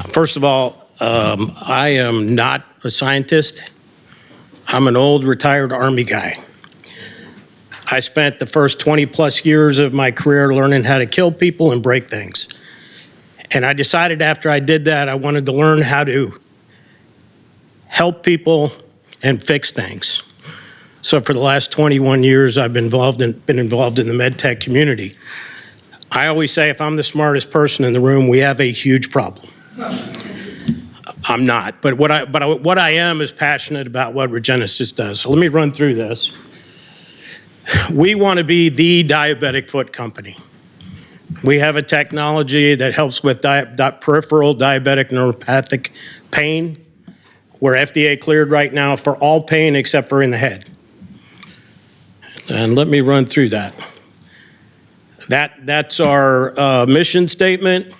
First of all, I am not a scientist. I'm an old retired Army guy. I spent the first 20 plus years of my career learning how to kill people and break things. And I decided after I did that, I wanted to learn how to help people and fix things. So for the last 21 years, I've been involved in the med tech community. I always say if I'm the smartest person in the room, we have a huge problem. I'm not, but what I am is passionate about what Regenesis does. So let me run through this. We want to be the diabetic foot company. We have a technology that helps with peripheral diabetic neuropathic pain. We're FDA cleared right now for all pain except for in the head. And let me run through that. That's our mission statement.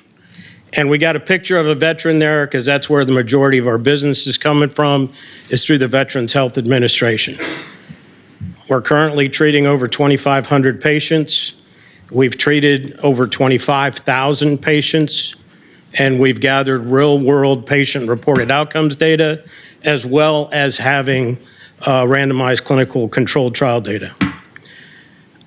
And we got a picture of a veteran there because that's where the majority of our business is coming from, is through the Veterans Health Administration. We're currently treating over 2,500 patients. We've treated over 25,000 patients, and we've gathered real-world patient-reported outcomes data, as well as having randomized clinical controlled trial data.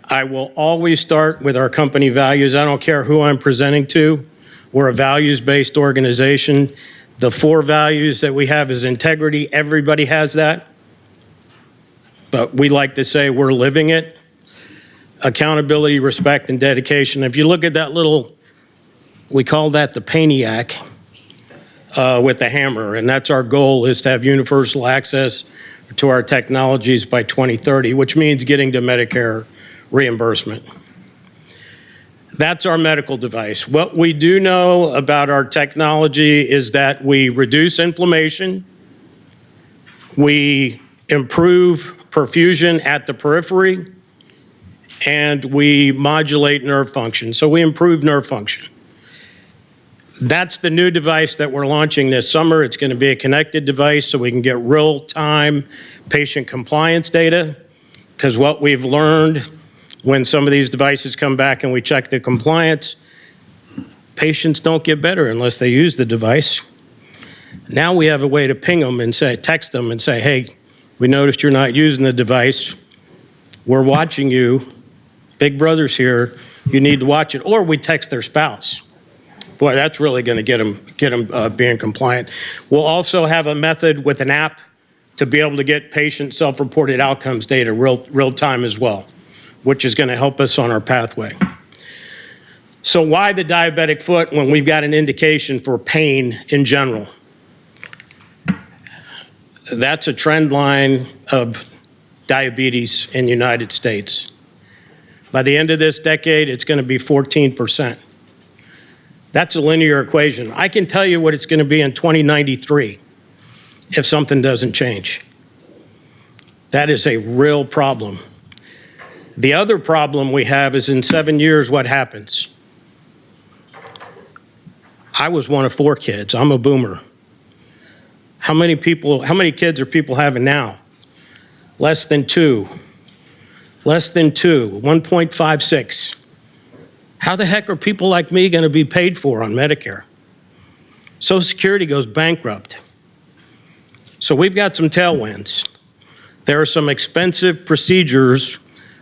I will always start with our company values. I don't care who I'm presenting to. We're a values-based organization. The 4 values that we have is integrity. Everybody has that. But we like to say we're living it. Accountability, respect, and dedication. If you look at that little, we call that the Painiac with the hammer, and that's our goal, is to have universal access to our technologies by 2030, which means getting to Medicare reimbursement. That's our medical device. What we do know about our technology is that we reduce inflammation, we improve perfusion at the periphery, and we modulate nerve function. So we improve nerve function. That's the new device that we're launching this summer. It's going to be a connected device so we can get real-time patient compliance data, because what we've learned when some of these devices come back and we check the compliance, patients don't get better unless they use the device. Now we have a way to ping them and say, text them and say, hey, we noticed you're not using the device. We're watching you. Big Brother's here. You need to watch it. Or we text their spouse. Boy, that's really going to get them being compliant. We'll also have a method with an app to be able to get patient self-reported outcomes data real time as well, which is going to help us on our pathway. So why the diabetic foot when we've got an indication for pain in general? That's a trend line of diabetes in the United States. By the end of this decade, it's going to be 14%. That's a linear equation. I can tell you what it's going to be in 2093 if something doesn't change. That is a real problem. The other problem we have is in 7 years, what happens? I was one of 4 kids. I'm a boomer. How many kids are people having now? Less than 2. Less than 2, 1.56. How the heck are people like me going to be paid for on Medicare? Social Security goes bankrupt. So we've got some tailwinds. There are some expensive procedures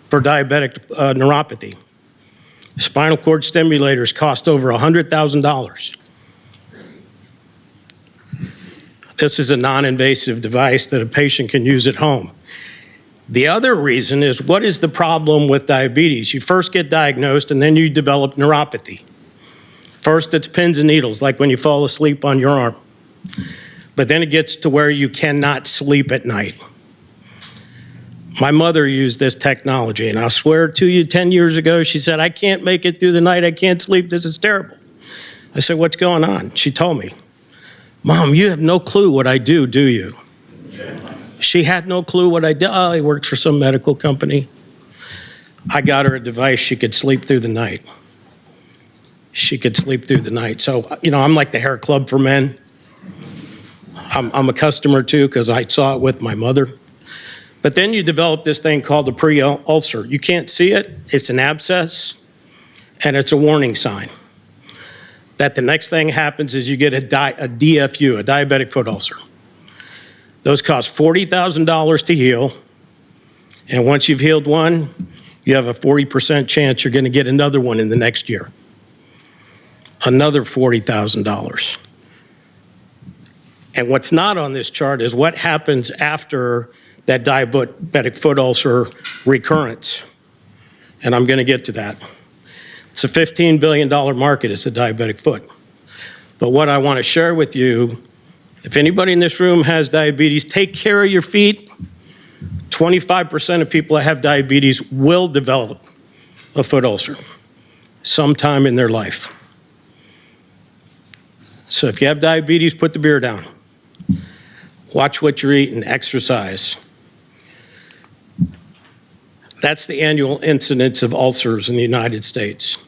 for diabetic neuropathy. Spinal cord stimulators cost over $100,000. This is a non-invasive device that a patient can use at home. The other reason is, what is the problem with diabetes? You first get diagnosed and then you develop neuropathy. First, it's pins and needles, like when you fall asleep on your arm. But then it gets to where you cannot sleep at night. My mother used this technology, and I'll swear to you, 10 years ago, she said, I can't make it through the night, I can't sleep, this is terrible. I said, what's going on? She told me, Mom, you have no clue what I do you? She had no clue what I did. Oh, I worked for some medical company. I got her a device she could sleep through the night. She could sleep through the night. So, I'm like the hair club for men. I'm a customer too, because I saw it with my mother. But then you develop this thing called a pre-ulcer. You can't see it. It's an abscess, and it's a warning sign. that the next thing happens is you get a DFU, a diabetic foot ulcer. Those cost $40,000 to heal, and once you've healed one, you have a 40% chance you're going to get another one in the next year. Another $40,000. And what's not on this chart is what happens after that diabetic foot ulcer recurrence. And I'm going to get to that. It's a $15 billion market, it's a diabetic foot. But what I want to share with you, if anybody in this room has diabetes, take care of your feet. 25% of people that have diabetes will develop a foot ulcer sometime in their life. So if you have diabetes, put the beer down. Watch what you're eating, exercise. That's the annual incidence of ulcers in the United States.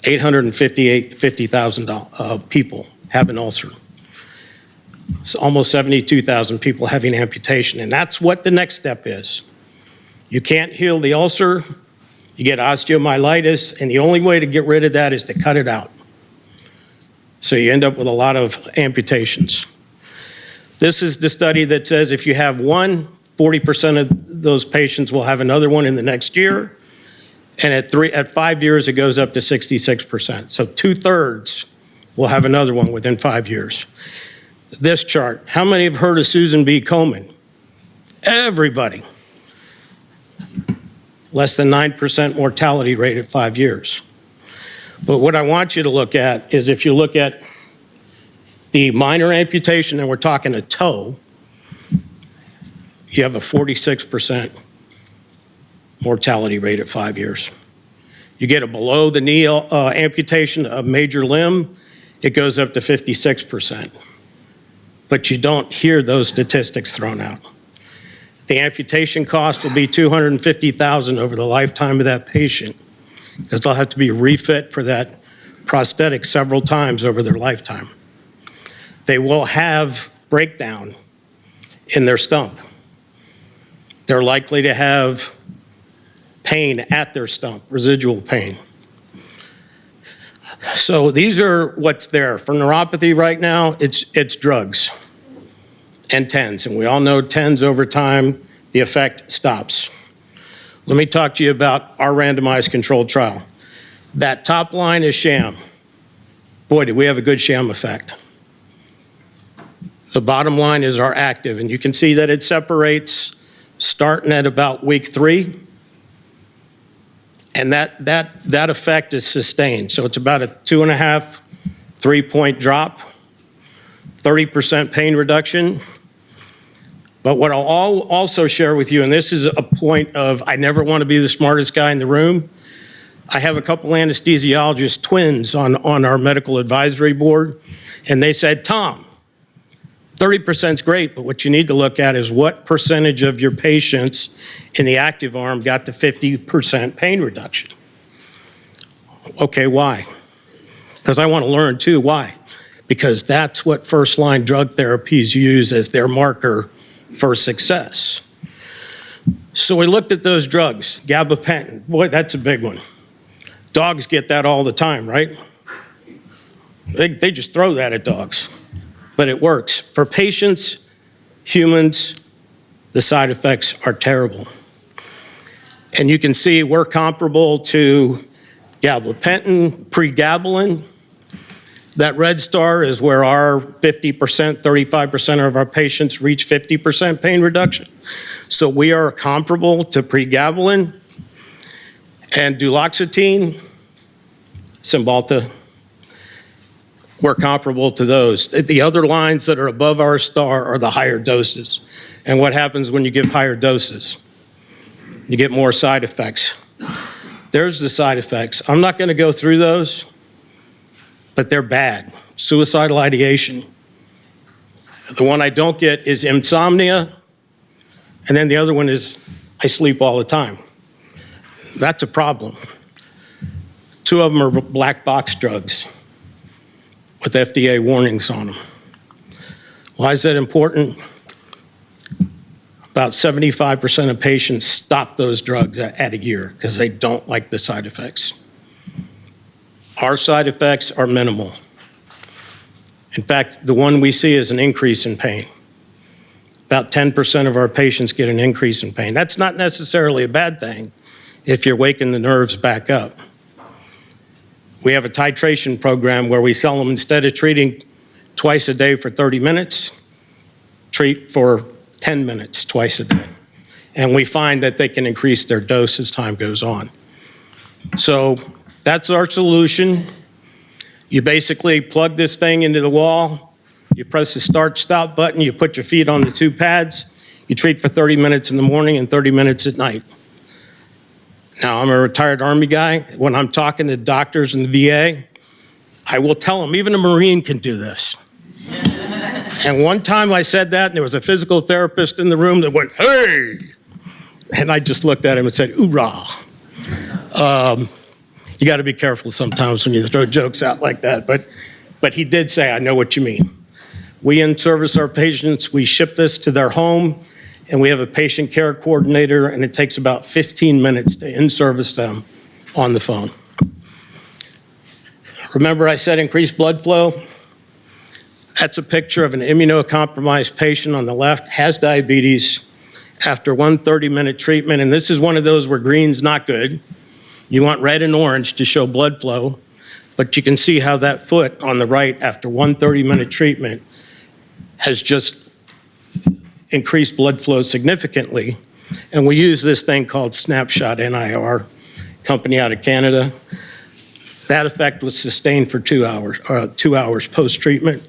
850,000 people have an ulcer. It's almost 72,000 people having amputation, and that's what the next step is. You can't heal the ulcer, you get osteomyelitis, and the only way to get rid of that is to cut it out. So you end up with a lot of amputations. This is the study that says if you have one, 40% of those patients will have another one in the next year. And at 5 years, it goes up to 66%. So 2/3 will have another one within 5 years. This chart, how many have heard of Susan B. Komen? Everybody. Less than 9% mortality rate at 5 years. But what I want you to look at is if you look at the minor amputation, and we're talking a toe, you have a 46% mortality rate at 5 years. You get a below the knee amputation of major limb, it goes up to 56%. But you don't hear those statistics thrown out. The amputation cost will be $250,000 over the lifetime of that patient, because they'll have to be refit for that prosthetic several times over their lifetime. They will have breakdown in their stump. They're likely to have pain at their stump, residual pain. So these are what's there. For neuropathy right now, it's drugs and TENS, and we all know TENS over time, the effect stops. Let me talk to you about our randomized controlled trial. That top line is sham. Boy, did we have a good sham effect. The bottom line is our active, and you can see that it separates starting at about week 3, and that effect is sustained. So it's about a 2.5, 3-point drop, 30% pain reduction. But what I'll also share with you, and this is a point of I never want to be the smartest guy in the room. I have a couple anesthesiologists, twins, on our medical advisory board, and they said, Tom, 30% is great, but what you need to look at is what percentage of your patients in the active arm got to 50% pain reduction. Okay, why? Because I want to learn too, why? Because that's what first-line drug therapies use as their marker for success. So we looked at those drugs, gabapentin, boy, that's a big one. Dogs get that all the time, right? They just throw that at dogs. But it works. For patients, humans, the side effects are terrible. And you can see we're comparable to gabapentin, pregabalin. That red star is where our 50%, 35% of our patients reach 50% pain reduction. So we are comparable to pregabalin and duloxetine, Cymbalta. We're comparable to those. The other lines that are above our star are the higher doses. And what happens when you give higher doses? You get more side effects. There's the side effects. I'm not going to go through those, but they're bad. Suicidal ideation. The one I don't get is insomnia, and then the other one is I sleep all the time. That's a problem. 2 of them are black box drugs with FDA warnings on them. Why is that important? About 75% of patients stop those drugs at a year because they don't like the side effects. Our side effects are minimal. In fact, the one we see is an increase in pain. About 10% of our patients get an increase in pain. That's not necessarily a bad thing if you're waking the nerves back up. We have a titration program where we tell them, instead of treating twice a day for 30 minutes, treat for 10 minutes twice a day. And we find that they can increase their dose as time goes on. So that's our solution. You basically plug this thing into the wall, you press the start-stop button, you put your feet on the two pads, you treat for 30 minutes in the morning and 30 minutes at night. Now, I'm a retired Army guy. When I'm talking to doctors in the VA, I will tell them, even a Marine can do this. And one time I said that, and there was a physical therapist in the room that went, "Hey!" And I just looked at him and said, "Hoorah." You got to be careful sometimes when you throw jokes out like that. But he did say, "I know what you mean." We in-service our patients. We ship this to their home, and we have a patient care coordinator, and it takes about 15 minutes to in-service them on the phone. Remember I said increased blood flow? That's a picture of an immunocompromised patient on the left, has diabetes, after one 30-minute treatment, and this is one of those where green's not good. You want red and orange to show blood flow, but you can see how that foot on the right, after one 30-minute treatment, has just increased blood flow significantly. And we use this thing called Snapshot NIR, company out of Canada. That effect was sustained for 2 hours post-treatment.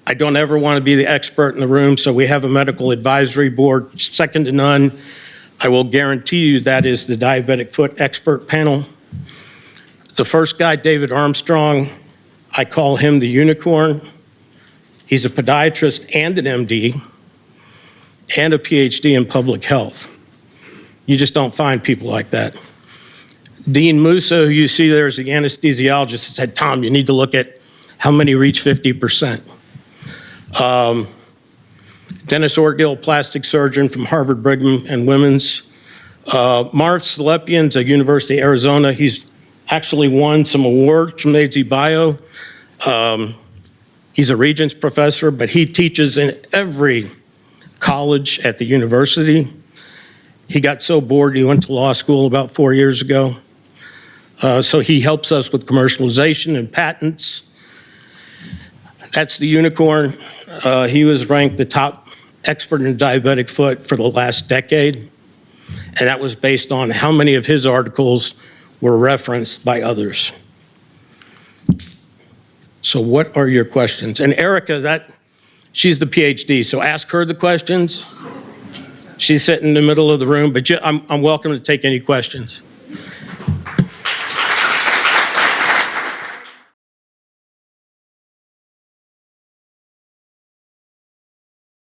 I don't ever want to be the expert in the room, so we have a medical advisory board, second to none. I will guarantee you that is the diabetic foot expert panel. The first guy, David Armstrong, I call him the unicorn. He's a podiatrist and an MD and a PhD in public health. You just don't find people like that. Dean Musa, who you see there, is the anesthesiologist, said, "Tom, you need to look at how many reach 50%. Dennis Orgill, plastic surgeon from Harvard Brigham and Women's. Marv Slepian's at University of Arizona. He's actually won some awards from AZ Bio. He's a Regents professor, but he teaches in every college at the university. He got so bored he went to law school about 4 years ago. So he helps us with commercialization and patents. That's the unicorn. He was ranked the top expert in diabetic foot for the last decade, and that was based on how many of his articles were referenced by others. So what are your questions? And Erica, she's the PhD, so ask her the questions. She's sitting in the middle of the room, but I'm welcome to take any questions.